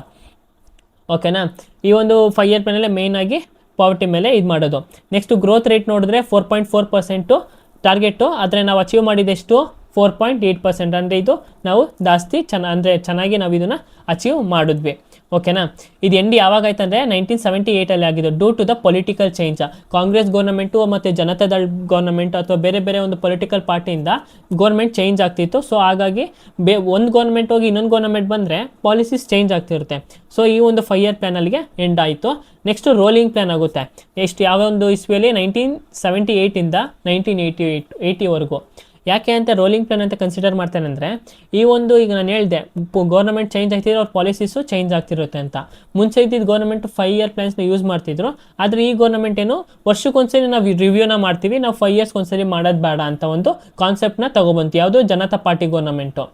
ಓಕೆನಾ. ಈ ಒಂದು 5 ಇಯರ್ ಪ್ಲಾನಲ್ಲೇ ಮೇಯ್ನ್ ಆಗಿ ಪಾವರ್ಟಿ ಮೇಲೆ ಇದು ಮಾಡೋದು. ನೆಕ್ಸ್ಟು ಗ್ರೋತ್ ರೇಟ್ ನೋಡಿದ್ರೆ 4.4% ಟಾರ್ಗೆಟು, ಆದರೆ ನಾವು ಅಚೀವ್ ಮಾಡಿದೆಷ್ಟು 4.8%, ಅಂದರೆ ಇದು ನಾವು ಜಾಸ್ತಿ ಚೆನ್ನಾಗಿ ನಾವು ಇದನ್ನು ಅಚೀವ್ ಮಾಡಿದ್ವಿ, ಓಕೆನಾ. ಇದು ಯಾವಾಗ ಆಯ್ತು ಅಂದರೆ 1978 ಆಗಿದ್ದು. Due to the political change, Congress government ಮತ್ತು ಜನತಾದಳ್ ಗೌರ್ಮೆಂಟ್ ಅಥವಾ ಬೇರೆ ಒಂದು ಪೊಲಿಟಿಕಲ್ ಪಾರ್ಟಿಯಿಂದ ಗೌರ್ಮೆಂಟ್ ಚೇಂಜ್ ಆಗ್ತಿತ್ತು. ಸೊ ಹಾಗಾಗಿ ಒಂದು ಗೌರ್ಮೆಂಟ್ ಹೋಗಿ ಇನ್ನೊಂದು ಗೌರ್ಮೆಂಟ್ ಬಂದರೆ ಪಾಲಿಸೀಸ್ ಚೇಂಜ್ ಆಗ್ತಿರುತ್ತೆ. ಸೊ ಈ ಒಂದು 5 ಇಯರ್ ಪ್ಲಾನಲ್ಲಿಗೆ ಎಂಡ್ ಆಯಿತು. ನೆಕ್ಸ್ಟು ರೋಲಿಂಗ್ ಪ್ಲಾನ್ ಆಗುತ್ತೆ. ಯಾವ ಒಂದು ಇಸ್ವಿಯಲ್ಲಿ 1978 1980ವರೆಗೂ. ಯಾಕೆ ಅಂತ ರೋಲಿಂಗ್ ಪ್ಲಾನ್ ಅಂತ ಕನ್ಸಿಡರ್ ಮಾಡ್ತೇನೆ ಅಂದರೆ, ಈ ಒಂದು ಈಗ ನಾನು ಹೇಳಿದೆ ಗೌರ್ಮೆಂಟ್ ಚೇಂಜ್ ಆಗ್ತಿದ್ರೆ ಅವ್ರ ಪಾಲಿಸೀಸು ಚೇಂಜ್ ಆಗ್ತಿರುತ್ತೆ ಅಂತ. ಮುಂಚೆ ಇದ್ದಿದ್ದು ಗೌರ್ಮೆಂಟ್ 5 ಇಯರ್ ಪ್ಲಾನ್ಸ್ನ ಯೂಸ್ ಮಾಡ್ತಿದ್ರು, ಆದರೆ ಈ ಗೌರ್ಮೆಂಟ್ ಏನು ವರ್ಷಕ್ಕೊಂದ್ಸರಿ ನಾವು ರಿವ್ಯೂನ ಮಾಡ್ತೀವಿ, ನಾವು 5 ಇಯರ್ಸ್ ಒಂದ್ಸರಿ ಮಾಡೋದು ಬೇಡ ಅಂತ ಒಂದು ಕಾನ್ಸೆಪ್ಟ್ನ ತಗೊಬಂತು. ಯಾವುದು, ಜನತಾ ಪಾರ್ಟಿ ಗೌರ್ಮೆಂಟು.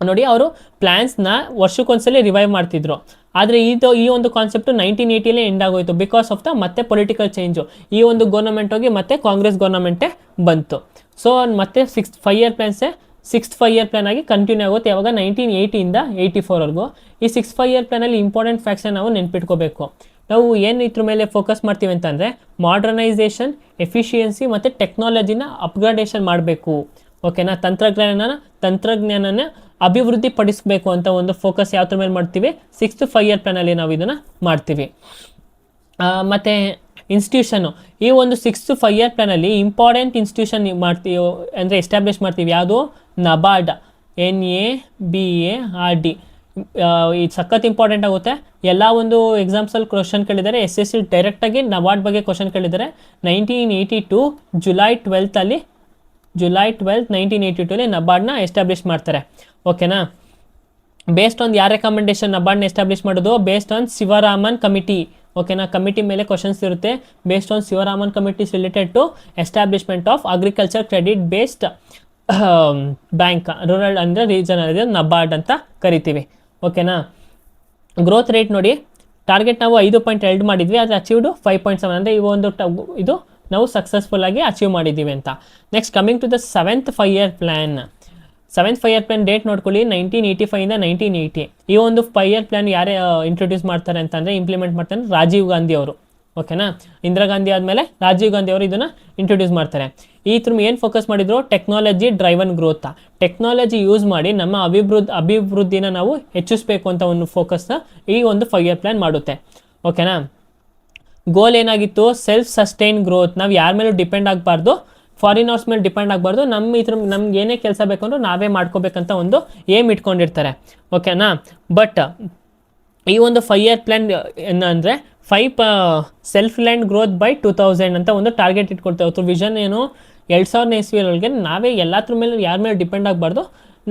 ನೋಡಿ, ಅವರು ಪ್ಲ್ಯಾನ್ಸ್ನ ವರ್ಷಕ್ಕೊಂದ್ಸಲಿ ರಿವೈವ್ ಮಾಡ್ತಿದ್ರು. ಆದರೆ ಈ ಒಂದು ಕಾನ್ಸೆಪ್ಟು 1980 ಎಂಡ್ ಆಗೋಯ್ತು ಬಿಕಾಸ್ ಆಫ್ ದ ಮತ್ತೆ ಪೊಲಿಟಿಕಲ್ ಚೇಂಜು. ಈ ಒಂದು ಗೌರ್ಮೆಂಟ್ ಹೋಗಿ ಮತ್ತೆ ಕಾಂಗ್ರೆಸ್ ಗೌರ್ಮೆಂಟೇ ಬಂತು. ಸೊ ಮತ್ತೆ 5 ಇಯರ್ ಪ್ಲಾನ್ಸೇ 6th 5 ಇಯರ್ ಪ್ಲಾನ್ ಆಗಿ ಕಂಟಿನ್ಯೂ ಆಗುತ್ತೆ. ಯಾವಾಗ 1980 84ವರೆಗೂ. ಈ 6th 5 ಇಯರ್ ಪ್ಲಾನಲ್ಲಿ ಇಂಪಾರ್ಟೆಂಟ್ ಫ್ಯಾಕ್ಟ್ಸ್ನ ನಾವು ನೆನ್ಪಿಟ್ಕೋಬೇಕು. ನಾವು ಏನು ಇದ್ರ ಮೇಲೆ ಫೋಕಸ್ ಮಾಡ್ತೀವಿ ಅಂತಂದರೆ ಮಾಡರ್ನೈಸೇಷನ್, ಎಫಿಷಿಯನ್ಸಿ ಮತ್ತು ಟೆಕ್ನಾಲಜಿನ ಅಪ್ಗ್ರೇಡೇಷನ್ ಮಾಡಬೇಕು, ಓಕೆನಾ. ತಂತ್ರಜ್ಞಾನನ ಅಭಿವೃದ್ಧಿ ಪಡಿಸಬೇಕು ಅಂತ ಒಂದು ಫೋಕಸ್ ಯಾವ ಮೇಲೆ ಮಾಡ್ತೀವಿ, 6th 5 ಇಯರ್ ಪ್ಲಾನಲ್ಲಿ ನಾವು ಇದನ್ನು ಮಾಡ್ತೀವಿ. ಮತ್ತು ಇನ್ಸ್ಟಿಟ್ಯೂಷನ್ನು, ಈ ಒಂದು 6th 5 ಇಯರ್ ಪ್ಲಾನಲ್ಲಿ ಇಂಪಾರ್ಟೆಂಟ್ ಇನ್ಸ್ಟಿಟ್ಯೂಷನ್ ಮಾಡ್ತೀವಿ ಅಂದರೆ ಎಸ್ಟಾಬ್ಲಿಷ್ ಮಾಡ್ತೀವಿ. ಯಾವುದು, ನಬಾರ್ಡ್, NABARD. ಇದು ಸಖತ್ ಇಂಪಾರ್ಟೆಂಟ್ ಆಗುತ್ತೆ. ಎಲ್ಲ ಒಂದು ಎಕ್ಸಾಮ್ಸಲ್ಲಿ ಕ್ವಶನ್ ಕೇಳಿದ್ದಾರೆ. SSC ಡೈರೆಕ್ಟಾಗಿ ನಬಾರ್ಡ್ ಬಗ್ಗೆ ಕ್ವಶನ್ ಕೇಳಿದ್ದಾರೆ. 1982 ಜುಲೈ 12 1982 ನಬಾರ್ಡ್ನ ಎಸ್ಟಾಬ್ಲಿಷ್ ಮಾಡ್ತಾರೆ, ಓಕೆನಾ. ಬೇಸ್ಡ್ ಆನ್ ಯಾರ ರೆಕಮೆಂಡೇಶನ್ ನಬಾರ್ಡ್ನ ಎಸ್ಟಾಬ್ಲಿಷ್ ಮಾಡೋದು, ಬೇಸ್ಡ್ ಆನ್ ಶಿವರಾಮನ್ ಕಮಿಟಿ, ಓಕೆನಾ. ಕಮಿಟಿ ಮೇಲೆ ಕ್ವಶನ್ಸ್ ಇರುತ್ತೆ. Based on Sivaraman committees related to establishment of agriculture credit based bank, rural ಅಂದರೆ ರೀಜನಲ್, ನಬಾರ್ಡ್ ಅಂತ ಕರಿತೀವಿ, ಓಕೆನಾ. ಗ್ರೋತ್ ರೇಟ್ ನೋಡಿ, ಟಾರ್ಗೆಟ್ ನಾವು 5.2 ಮಾಡಿದ್ವಿ, ಆದರೆ ಅಚೀವ್ಡು 5.7, ಅಂದರೆ ಇದು ನಾವು ಸಕ್ಸಸ್ಫುಲ್ ಆಗಿ ಅಚೀವ್ ಮಾಡಿದ್ದೀವಿ ಅಂತ. Next coming to the 7th 5 year plan. 7th 5 year plan date ನೋಡ್ಕೊಳ್ಳಿ, 1985 1980. ಈ ಒಂದು 5 ಇಯರ್ ಪ್ಲಾನ್ ಯಾರೇ ಇಂಟ್ರೊಡ್ಯೂಸ್ ಮಾಡ್ತಾರೆ ಅಂತಂದರೆ, ಇಂಪ್ಲಿಮೆಂಟ್ ಮಾಡ್ತಾರೆ, ರಾಜೀವ್ ಗಾಂಧಿ ಅವರು, ಓಕೆನಾ. ಇಂದಿರಾ ಗಾಂಧಿ ಆದಮೇಲೆ ರಾಜೀವ್ ಗಾಂಧಿ ಅವರು ಇದನ್ನು ಇಂಟ್ರೊಡ್ಯೂಸ್ ಮಾಡ್ತಾರೆ. ಈ ಥ್ರೂ ಏನು ಫೋಕಸ್ ಮಾಡಿದ್ರು, technology driven growth, technology use ಮಾಡಿ ನಮ್ಮ ಅಭಿವೃದ್ಧಿನ ನಾವು ಹೆಚ್ಚಿಸಬೇಕು ಅಂತ ಒಂದು ಫೋಕಸ್ನ ಈ ಒಂದು 5 ಇಯರ್ ಪ್ಲ್ಯಾನ್ ಮಾಡುತ್ತೆ. ಓಕೆನಾ. ಗೋಲ್ ಏನಾಗಿತ್ತು, ಸೆಲ್ಫ್ ಸಸ್ಟೈನ್ ಗ್ರೋತ್. ನಾವು ಯಾರ ಮೇಲೂ ಡಿಪೆಂಡ್ ಆಗಬಾರ್ದು, ಫಾರಿನರ್ಸ್ ಮೇಲೆ ಡಿಪೆಂಡ್ ಆಗಬಾರ್ದು, ನಮ್ಗೆ ಏನೇ ಕೆಲಸ ಬೇಕಂದ್ರೂ ನಾವೇ ಮಾಡ್ಕೋಬೇಕಂತ ಒಂದು ಏಮ್ ಇಟ್ಕೊಂಡಿರ್ತಾರೆ. ಓಕೆನಾ. ಬಟ್ ಈ ಒಂದು 5 ಇಯರ್ ಪ್ಲ್ಯಾನ್ ಏನಂದರೆ 5 ಸೆಲ್ಫ್ ಲ್ಯಾಂಡ್ ಗ್ರೋತ್ ಬೈ 2000 ಅಂತ ಒಂದು ಟಾರ್ಗೆಟ್ ಇಟ್ಕೊಳ್ತೇವೆ. ಅವ್ರ ವಿಷನ್ ಏನು, 2000 ಇಸ್ವಿಯೊಳಗೆ ನಾವೇ ಎಲ್ಲದ್ರ ಮೇಲೆ ಯಾರ ಮೇಲೆ ಡಿಪೆಂಡ್ ಆಗಬಾರ್ದು,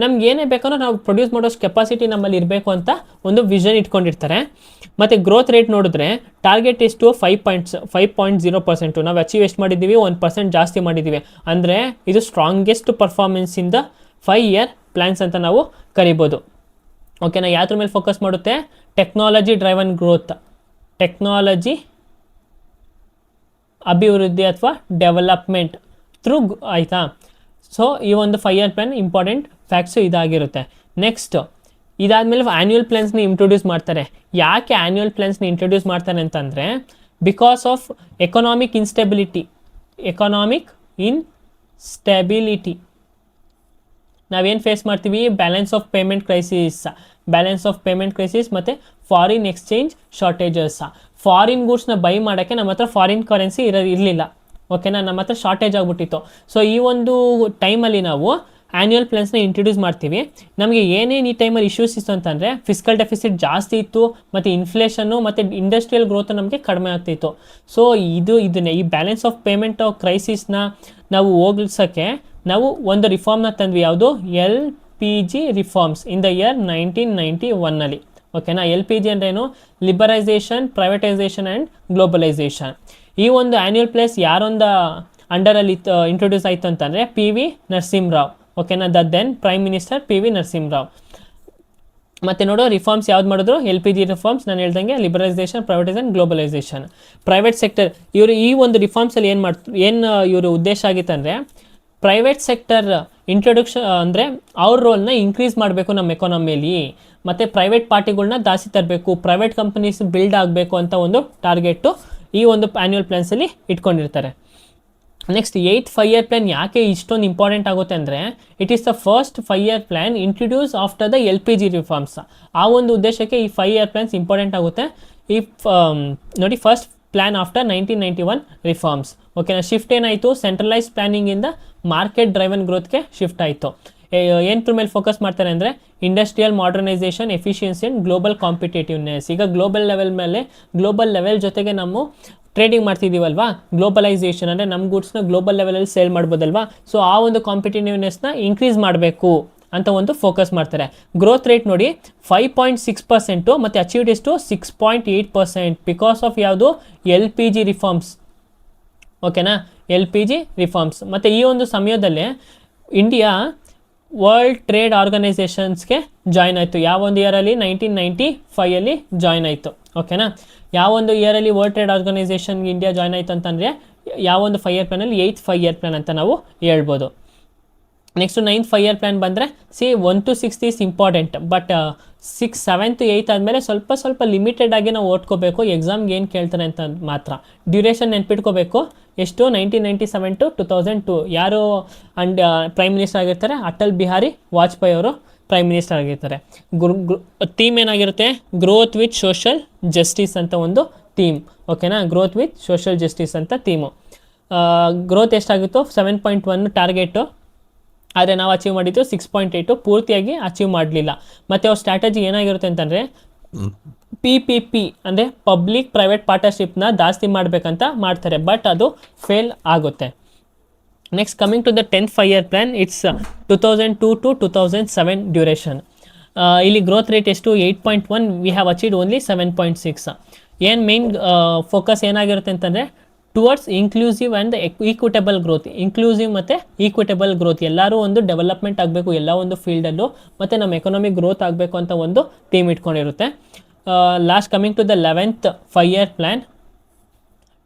ನಮ್ಗೆ ಏನೇ ಬೇಕಂದ್ರೆ ನಾವು ಪ್ರೊಡ್ಯೂಸ್ ಮಾಡೋಷ್ಟು ಕೆಪಾಸಿಟಿ ನಮ್ಮಲ್ಲಿ ಇರಬೇಕು ಅಂತ ಒಂದು ವಿಷನ್ ಇಟ್ಕೊಂಡಿರ್ತಾರೆ. ಮತ್ತು ಗ್ರೋತ್ ರೇಟ್ ನೋಡಿದ್ರೆ ಟಾರ್ಗೆಟ್ ಎಷ್ಟು 5.0%. ನಾವು ಅಚೀವ್ ಎಷ್ಟು ಮಾಡಿದ್ದೀವಿ, 1% ಜಾಸ್ತಿ ಮಾಡಿದ್ದೀವಿ. ಅಂದರೆ ಇದು ಸ್ಟ್ರಾಂಗೆಸ್ಟ್ ಪರ್ಫಾರ್ಮೆನ್ಸಿಂದ 5 ಇಯರ್ ಪ್ಲ್ಯಾನ್ಸ್ ಅಂತ ನಾವು ಕರಿಬೋದು. ಓಕೆನಾ. ಯಾವ್ದ್ರ ಮೇಲೆ ಫೋಕಸ್ ಮಾಡುತ್ತೆ, ಟೆಕ್ನಾಲಜಿ ಡ್ರೈವನ್ ಗ್ರೋತ್, ಟೆಕ್ನಾಲಜಿ ಅಭಿವೃದ್ಧಿ ಅಥವಾ ಡೆವಲಪ್ಮೆಂಟ್ ಥ್ರೂ, ಆಯಿತಾ. ಸೊ ಈ ಒಂದು 5 ಇಯರ್ ಪ್ಲ್ಯಾನ್ ಇಂಪಾರ್ಟೆಂಟ್ ಫ್ಯಾಕ್ಟ್ಸು ಇದಾಗಿರುತ್ತೆ. ನೆಕ್ಸ್ಟ್ ಇದಾದಮೇಲೆ ಆ್ಯನ್ಯುವಲ್ ಪ್ಲ್ಯಾನ್ಸ್ನ ಇಂಟ್ರೊಡ್ಯೂಸ್ ಮಾಡ್ತಾರೆ. ಯಾಕೆ ಆ್ಯನ್ಯುವಲ್ ಪ್ಲ್ಯಾನ್ಸ್ನ ಇಂಟ್ರೊಡ್ಯೂಸ್ ಮಾಡ್ತಾರೆ ಅಂತಂದರೆ, ಬಿಕಾಸ್ ಆಫ್ ಎಕನಾಮಿಕ್ ಇನ್ಸ್ಟೆಬಿಲಿಟಿ. ನಾವೇನು ಫೇಸ್ ಮಾಡ್ತೀವಿ, ಬ್ಯಾಲೆನ್ಸ್ ಆಫ್ ಪೇಮೆಂಟ್ ಕ್ರೈಸಿಸ್ ಮತ್ತು ಫಾರಿನ್ ಎಕ್ಸ್ಚೇಂಜ್ ಶಾರ್ಟೇಜಸ್. ಫಾರಿನ್ ಗೂಡ್ಸ್ನ ಬೈ ಮಾಡೋಕ್ಕೆ ನಮ್ಮ ಹತ್ರ ಫಾರಿನ್ ಕರೆನ್ಸಿ ಇರಲಿಲ್ಲ. ಓಕೆನಾ, ನಮ್ಮ ಹತ್ರ ಶಾರ್ಟೇಜ್ ಆಗಿಬಿಟ್ಟಿತ್ತು. ಸೊ ಈ ಒಂದು ಟೈಮಲ್ಲಿ ನಾವು ಆ್ಯನ್ಯುವಲ್ ಪ್ಲ್ಯಾನ್ಸ್ನ ಇಂಟ್ರೊಡ್ಯೂಸ್ ಮಾಡ್ತೀವಿ. ನಮಗೆ ಏನೇನು ಈ ಟೈಮಲ್ಲಿ ಇಶ್ಯೂಸ್ ಇತ್ತು ಅಂತಂದರೆ, ಫಿಸ್ಕಲ್ ಡೆಫಿಸಿಟ್ ಜಾಸ್ತಿ ಇತ್ತು, ಮತ್ತು ಇನ್ಫ್ಲೇಷನ್ನು ಮತ್ತು ಇಂಡಸ್ಟ್ರಿಯಲ್ ಗ್ರೋತ್ ನಮಗೆ ಕಡಿಮೆ ಆಗ್ತಿತ್ತು. ಸೊ ಇದನ್ನೇ ಈ ಬ್ಯಾಲೆನ್ಸ್ ಆಫ್ ಪೇಮೆಂಟ್ ಕ್ರೈಸಿಸ್ನ ನಾವು ಹೋಗ್ಲಿಸೋಕ್ಕೆ ನಾವು ಒಂದು ರಿಫಾರ್ಮ್ನ ತಂದ್ವಿ. ಯಾವುದು, LPG reforms in the year 1991. ಓಕೆನಾ. LPG ಅಂದ್ರೇನು, ಲಿಬರೈಸೇಷನ್, ಪ್ರೈವೇಟೈಸೇಷನ್ ಆ್ಯಂಡ್ ಗ್ಲೋಬಲೈಸೇಷನ್. ಈ ಒಂದು ಆ್ಯನ್ಯುವಲ್ ಪ್ಲ್ಯಾನ್ಸ್ ಯಾರೊಂದು ಅಂಡರಲ್ಲಿ ಇಂಟ್ರೊಡ್ಯೂಸ್ ಆಯಿತು ಅಂತಂದರೆ PV ನರಸಿಂಹರಾವ್. ಓಕೆನಾ. Then prime minister PV Narasimha Rao. ಮತ್ತು ನೋಡೋ ರಿಫಾರ್ಮ್ಸ್ ಯಾವ್ದು ಮಾಡಿದ್ರು, LPG ರಿಫಾರ್ಮ್ಸ್, ನಾನು ಹೇಳ್ದಂಗೆ liberalisation, privatisation, globalisation. Private sector ಇವರು ಈ ಒಂದು ರಿಫಾರ್ಮ್ಸಲ್ಲಿ ಏನು ಇವ್ರ ಉದ್ದೇಶ ಆಗಿತ್ತು ಅಂದರೆ, ಪ್ರೈವೇಟ್ ಸೆಕ್ಟರ್ ಇಂಟ್ರೊಡಕ್ಷನ್ ಅಂದರೆ ಅವ್ರ ರೋಲ್ನ ಇನ್ಕ್ರೀಸ್ ಮಾಡಬೇಕು ನಮ್ಮ ಎಕಾನಮಿಯಲ್ಲಿ, ಮತ್ತು ಪ್ರೈವೇಟ್ ಪಾರ್ಟಿಗಳನ್ನ ಜಾಸ್ತಿ ತರಬೇಕು, ಪ್ರೈವೇಟ್ ಕಂಪನೀಸ್ ಬಿಲ್ಡ್ ಆಗಬೇಕು ಅಂತ ಒಂದು ಟಾರ್ಗೆಟು ಈ ಒಂದು ಆ್ಯನ್ಯುವಲ್ ಪ್ಲ್ಯಾನ್ಸಲ್ಲಿ ಇಟ್ಕೊಂಡಿರ್ತಾರೆ. ನೆಕ್ಸ್ಟ್ 8th 5 ಇಯರ್ ಪ್ಲ್ಯಾನ್ ಯಾಕೆ ಇಷ್ಟೊಂದು ಇಂಪಾರ್ಟೆಂಟ್ ಆಗುತ್ತೆ ಅಂದರೆ, it is the first 5 year plan introduce after the LPG reforms. ಆ ಒಂದು ಉದ್ದೇಶಕ್ಕೆ ಈ 5 ಇಯರ್ ಪ್ಲ್ಯಾನ್ಸ್ ಇಂಪಾರ್ಟೆಂಟ್ ಆಗುತ್ತೆ. ಈ ನೋಡಿ, ಫಸ್ಟ್ ಪ್ಲ್ಯಾನ್ ಆಫ್ಟರ್ 1991 ರಿಫಾರ್ಮ್ಸ್. ಓಕೆನಾ. ಶಿಫ್ಟ್ ಏನಾಯಿತು, ಸೆಂಟ್ರಲೈಸ್ ಪ್ಲ್ಯಾನಿಂಗಿಂದ ಮಾರ್ಕೆಟ್ ಡ್ರೈವನ್ ಗ್ರೋತ್ಗೆ ಶಿಫ್ಟ್ ಆಯಿತು. ಏನರ ಮೇಲೆ ಫೋಕಸ್ ಮಾಡ್ತಾರೆ ಅಂದರೆ, industrial modernisation, efficiency and global competitiveness. ಈಗ ಗ್ಲೋಬಲ್ ಲೆವೆಲ್ ಜೊತೆಗೆ ನಾವು ಟ್ರೇಡಿಂಗ್ ಮಾಡ್ತಿದ್ದೀವಲ್ವಾ, ಗ್ಲೋಬಲೈಸೇಷನ್ ಅಂದರೆ ನಮ್ಮ ಗೂಡ್ಸ್ನ ಗ್ಲೋಬಲ್ ಲೆವೆಲಲ್ಲಿ ಸೇಲ್ ಮಾಡ್ಬೋದಲ್ವಾ. ಸೊ ಆ ಒಂದು ಕಾಂಪಿಟೇಟಿವ್ನೆಸ್ನ ಇನ್ಕ್ರೀಸ್ ಮಾಡಬೇಕು ಅಂತ ಒಂದು ಫೋಕಸ್ ಮಾಡ್ತಾರೆ. ಗ್ರೋತ್ ರೇಟ್ ನೋಡಿ 5.6% ಮತ್ತು ಅಚೀವ್ಡ್ ಎಷ್ಟು 6.8% ಬಿಕಾಸ್ ಆಫ್ ಯಾವುದು, LPG ರಿಫಾರ್ಮ್ಸ್. ಓಕೆನಾ. LPG reforms. ಮತ್ತು ಈ ಒಂದು ಸಮಯದಲ್ಲಿ ಇಂಡಿಯಾ ವರ್ಲ್ಡ್ ಟ್ರೇಡ್ ಆರ್ಗನೈಸೇಷನ್ಸ್ಗೆ ಜಾಯ್ನ್ ಆಯಿತು. ಯಾವ ಒಂದು ಇಯರಲ್ಲಿ, 1995 ಜಾಯ್ನ್ ಆಯಿತು. ಓಕೆನಾ. ಯಾವ ಒಂದು ಇಯರಲ್ಲಿ ವರ್ಲ್ಡ್ ಟ್ರೇಡ್ ಆರ್ಗನೈಸೇಷನ್ಗೆ ಇಂಡಿಯಾ ಜಾಯ್ನ್ ಆಯಿತು ಅಂತಂದರೆ, ಯಾವ ಒಂದು 5 ಇಯರ್ ಪ್ಲ್ಯಾನಲ್ಲಿ 8th 5 ಇಯರ್ ಪ್ಲ್ಯಾನ್ ಅಂತ ನಾವು ಹೇಳ್ಬೋದು. ನೆಕ್ಸ್ಟು 9th 5 ಇಯರ್ ಪ್ಲ್ಯಾನ್ ಬಂದರೆ, 1 to 6 is important, but 6, 7 to 8 ಆದಮೇಲೆ ಸ್ವಲ್ಪ ಲಿಮಿಟೆಡ್ ಆಗಿ ನಾವು ಓದ್ಕೋಬೇಕು. ಎಕ್ಸಾಮ್ಗೆ ಏನು ಕೇಳ್ತಾರೆ ಅಂತ ಮಾತ್ರ. ಡ್ಯೂರೇಷನ್ ನೆನ್ಪಿಟ್ಕೋಬೇಕು. ಎಷ್ಟು, 1997 to 2002. ಯಾರು ಪ್ರೈಮ್ ಮಿನಿಸ್ಟರ್ ಆಗಿರ್ತಾರೆ, ಅಟಲ್ ಬಿಹಾರಿ ವಾಜಪೇಯಿ ಅವರು ಪ್ರೈಮ್ ಮಿನಿಸ್ಟರ್ ಆಗಿರ್ತಾರೆ. ಥೀಮ್ ಏನಾಗಿರುತ್ತೆ, ಗ್ರೋತ್ ವಿತ್ ಸೋಷಲ್ ಜಸ್ಟಿಸ್ ಅಂತ ಒಂದು ಥೀಮ್. ಓಕೆನಾ. ಗ್ರೋತ್ ವಿತ್ ಸೋಷಲ್ ಜಸ್ಟಿಸ್ ಅಂತ ಥೀಮು. ಗ್ರೋತ್ ಎಷ್ಟಾಗಿತ್ತು, 7.1 ಟಾರ್ಗೆಟು, ಆದರೆ ನಾವು ಅಚೀವ್ ಮಾಡಿದ್ದು 6.8, ಪೂರ್ತಿಯಾಗಿ ಅಚೀವ್ ಮಾಡಲಿಲ್ಲ. ಮತ್ತು ಅವ್ರ ಸ್ಟ್ರಾಟಜಿ ಏನಾಗಿರುತ್ತೆ ಅಂತಂದರೆ, PPP ಅಂದರೆ ಪಬ್ಲಿಕ್ ಪ್ರೈವೇಟ್ ಪಾರ್ಟ್ನರ್ಶಿಪ್ನ ಜಾಸ್ತಿ ಮಾಡಬೇಕಂತ ಮಾಡ್ತಾರೆ, ಬಟ್ ಅದು ಫೇಲ್ ಆಗುತ್ತೆ. Next coming to the 10th 5 year plan, it's 2002 to 2007 duration. ಇಲ್ಲಿ ಗ್ರೋತ್ ರೇಟ್ ಎಷ್ಟು, 8.1, ವಿ ಹ್ಯಾವ್ ಅಚೀವ್ಡ್ ಓನ್ಲಿ 7.6. ಏನು ಮೇನ್ ಫೋಕಸ್ ಏನಾಗಿರುತ್ತೆ ಅಂತಂದರೆ, towards inclusive and equitable growth. Inclusive ಮತ್ತು ಈಕ್ವಿಟಬಲ್ ಗ್ರೋತ್, ಎಲ್ಲರೂ ಒಂದು ಡೆವಲಪ್ಮೆಂಟ್ ಆಗಬೇಕು ಎಲ್ಲ ಒಂದು ಫೀಲ್ಡಲ್ಲೂ, ಮತ್ತು ನಮ್ಮ ಎಕನಾಮಿಕ್ ಗ್ರೋತ್ ಆಗಬೇಕು ಅಂತ ಒಂದು ಥೀಮ್ ಇಟ್ಕೊಂಡಿರುತ್ತೆ. Last coming to the 11th 5 year plan,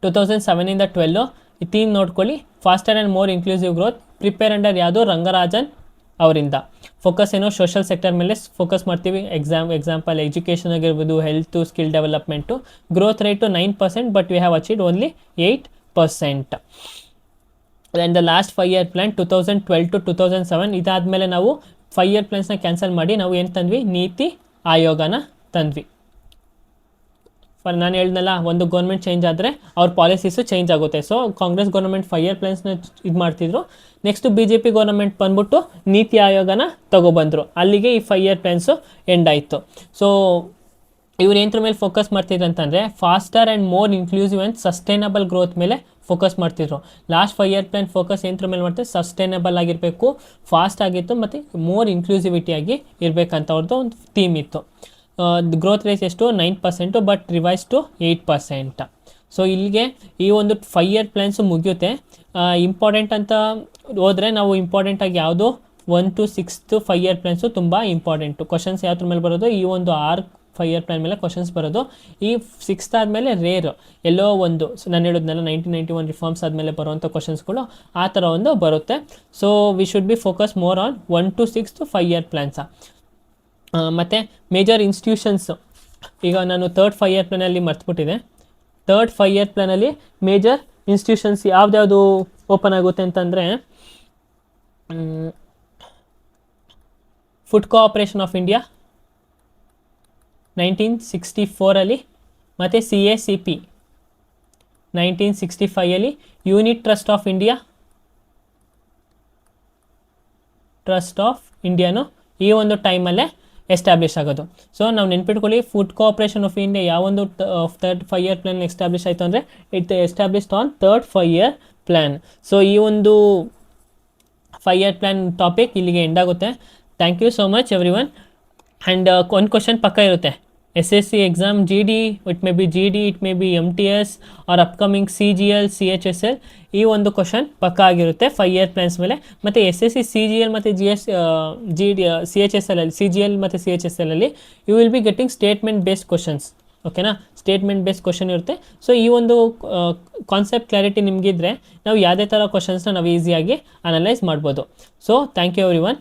2007 to 12. ಈ ಥೀಮ್ ನೋಡ್ಕೊಳ್ಳಿ, faster and more inclusive growth. Prepare under ಯಾವುದು, ರಂಗರಾಜನ್ ಅವರಿಂದ. ಫೋಕಸ್ ಏನೋ ಸೋಷಲ್ ಸೆಕ್ಟರ್ ಮೇಲೆ ಫೋಕಸ್ ಮಾಡ್ತೀವಿ. ಎಕ್ಸಾಂಪಲ್ ಎಜುಕೇಷನ್ ಆಗಿರ್ಬೋದು, health, skill development. Growth rate 9%, but we have achieved only 8%. And the last 5 year plan 2012 to 2007. ಇದಾದಮೇಲೆ ನಾವು 5 year ಪ್ಲ್ಯಾನ್ಸ್ನ ಕ್ಯಾನ್ಸಲ್ ಮಾಡಿ ನಾವು ಏನು ತಂದ್ವಿ, ನೀತಿ ಆಯೋಗನ ತಂದ್ವಿ. ನಾನು ಹೇಳ್ದಲ್ಲ, ಒಂದು ಗೌರ್ಮೆಂಟ್ ಚೇಂಜ್ ಆದರೆ ಅವ್ರ ಪಾಲಿಸೀಸು ಚೇಂಜ್ ಆಗುತ್ತೆ. ಸೊ ಕಾಂಗ್ರೆಸ್ ಗೌರ್ಮೆಂಟ್ 5 year ಪ್ಲ್ಯಾನ್ಸ್ನ ಇದು ಮಾಡ್ತಿದ್ರು. ನೆಕ್ಸ್ಟು BJP ಗೌರ್ಮೆಂಟ್ ಬಂದ್ಬಿಟ್ಟು ನೀತಿ ಆಯೋಗನ ತಗೊಬಂದರು. ಅಲ್ಲಿಗೆ ಈ 5 year ಪ್ಲ್ಯಾನ್ಸು ಎಂಡ್ ಆಯಿತು. ಸೊ ಇವ್ರು ಏನರ ಮೇಲೆ ಫೋಕಸ್ ಮಾಡ್ತಿದ್ರು ಅಂತಂದರೆ faster and more inclusive and sustainable growth ಮೇಲೆ ಫೋಕಸ್ ಮಾಡ್ತಿದ್ರು. ಲಾಸ್ಟ್ 5 year ಪ್ಲ್ಯಾನ್ ಫೋಕಸ್ ಏನರ ಮೇಲೆ ಮಾಡ್ತಾರೆ, ಸಸ್ಟೈನಬಲ್ ಆಗಿರಬೇಕು, ಫಾಸ್ಟ್ ಆಗಿತ್ತು, ಮತ್ತು ಮೋರ್ ಇನ್ಕ್ಲೂಸಿವಿಟಿ ಆಗಿ ಇರಬೇಕಂತ ಅವ್ರದ್ದು ಒಂದು ಥೀಮ್ ಇತ್ತು. ಗ್ರೋತ್ ರೇಟ್ ಎಷ್ಟು 9%, ಬಟ್ ರಿವೈಸ್ ಟು 8%. ಸೊ ಇಲ್ಲಿಗೆ ಈ ಒಂದು 5 year ಪ್ಲ್ಯಾನ್ಸು ಮುಗಿಯುತ್ತೆ. ಇಂಪಾರ್ಟೆಂಟ್ ಅಂತ ಹೋದರೆ ನಾವು ಇಂಪಾರ್ಟೆಂಟಾಗಿ ಯಾವುದು 1 to 6 5 year ಪ್ಲ್ಯಾನ್ಸು ತುಂಬ ಇಂಪಾರ್ಟೆಂಟು. ಕ್ವಶನ್ಸ್ ಯಾವ್ದ್ರ ಮೇಲೆ ಬರೋದು, ಈ ಒಂದು 5 year ಪ್ಲ್ಯಾನ್ ಮೇಲೆ ಕ್ವಶನ್ಸ್ ಬರೋದು. ಈ 6th ಆದಮೇಲೆ ರೇರ್ ಎಲ್ಲೋ ಒಂದು ನಾನು ಹೇಳಿದ್ನಲ್ಲ 1991 ರಿಫಾರ್ಮ್ಸ್ ಆದಮೇಲೆ ಬರುವಂಥ ಕ್ವಶನ್ಸ್ಗಳು ಆ ಥರ ಒಂದು ಬರುತ್ತೆ. So we should be focus more on 1 to 6 5 year plans. ಮತ್ತು ಮೇಜರ್ ಇನ್ಸ್ಟಿಟ್ಯೂಷನ್ಸು, ಈಗ ನಾನು 3rd 5 year ಪ್ಲ್ಯಾನಲ್ಲಿ ಮರ್ತುಬಿಟ್ಟಿದೆ. 3rd 5 year ಪ್ಲ್ಯಾನಲ್ಲಿ ಮೇಜರ್ ಇನ್ಸ್ಟಿಟ್ಯೂಷನ್ಸ್ ಯಾವ್ದ್ಯಾವುದು ಓಪನ್ ಆಗುತ್ತೆ ಅಂತಂದರೆ, ಫುಡ್ ಕೋಆಪರೇಷನ್ ಆಫ್ ಇಂಡಿಯಾ 1964 ಮತ್ತು CACP 1965 ಯೂನಿಟ್ ಟ್ರಸ್ಟ್ ಆಫ್ ಇಂಡಿಯಾನು ಈ ಒಂದು ಟೈಮಲ್ಲೇ ಎಸ್ಟಾಬ್ಲಿಷ್ ಆಗೋದು. ಸೊ ನಾವು ನೆನ್ಪಿಟ್ಕೊಳ್ಳಿ, ಫುಡ್ ಕೋಆಪರೇಷನ್ ಆಫ್ ಇಂಡಿಯಾ ಯಾವೊಂದು 3rd 5 year ಪ್ಲ್ಯಾನ್ ಎಸ್ಟಾಬ್ಲಿಷ್ ಆಯಿತು ಅಂದರೆ it established on 3rd 5 year plan. So ಈ ಒಂದು 5 year ಪ್ಲ್ಯಾನ್ ಟಾಪಿಕ್ ಇಲ್ಲಿಗೆ ಎಂಡ್ ಆಗುತ್ತೆ. Thank you so much everyone. And ಒಂದು ಕ್ವಶನ್ ಪಕ್ಕ ಇರುತ್ತೆ, SSC exam GD, it may be GD, it may be MTS or upcoming CGL, CHSL. ಈ ಒಂದು question ಪಕ್ಕ ಆಗಿರುತ್ತೆ 5 year ಪ್ಲ್ಯಾನ್ಸ್ ಮೇಲೆ. ಮತ್ತು SSC CGL ಮತ್ತು GD CHSL ಅಲ್ಲಿ, CGL ಮತ್ತು CHSL ಅಲ್ಲಿ you will be getting statement based questions. ಓಕೆನಾ, ಸ್ಟೇಟ್ಮೆಂಟ್ ಬೇಸ್ಡ್ ಕ್ವಶನ್ ಇರುತ್ತೆ. ಸೊ ಈ ಒಂದು ಕಾನ್ಸೆಪ್ಟ್ ಕ್ಲಾರಿಟಿ ನಿಮಗಿದ್ರೆ ನಾವು ಯಾವುದೇ ಥರ ಕ್ವಶನ್ಸ್ನ ನಾವು ಈಸಿಯಾಗಿ ಅನಲೈಸ್ ಮಾಡ್ಬೋದು. So thank you every one.